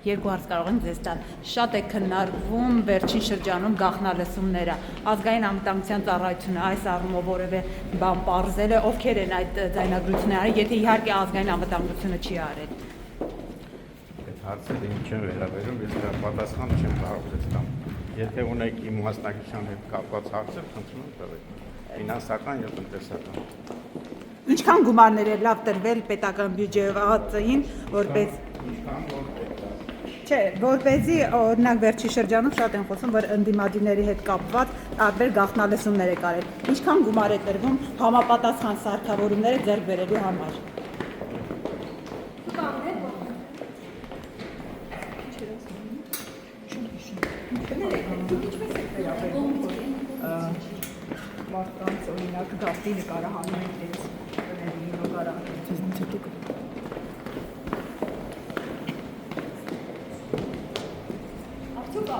երկու հարց կարող են ձեզ տալ։ Շատ է քննարկվում վերջին շրջանում գաղտնալսումները, ազգային անվտանգության ծառայությունը այս առումով որևէ բան պարզել է, ովքեր են այդ ձայնագրությունները արել, եթե իհարկե ազգային անվտանգությունը չի արել։ Այդ հարցերը ինչ են վերաբերում, ես դրա պատասխան չեմ կարող տալ։ Եթե ունեք իմ մասնակցության հետ կապված հարցեր, խնդրում եմ տվեք։ Ֆինանսական եւ տնտեսական։ Ինչքան գումարներ է լավ տրվել պետական բյուջեին, որպես Չէ, որպեսզի օրինակ վերջի շրջանում շատ են խոսում, որ ընդդիմադիրների հետ կապված տարբեր գաղտնալսումներ է կարել։ Ինչքան գումար է տրվում համապատասխան սարքավորումները ձեռք բերելու համար։ Մարդկանց օրինակ գաղտնի նկարահանում են դες Արդյոք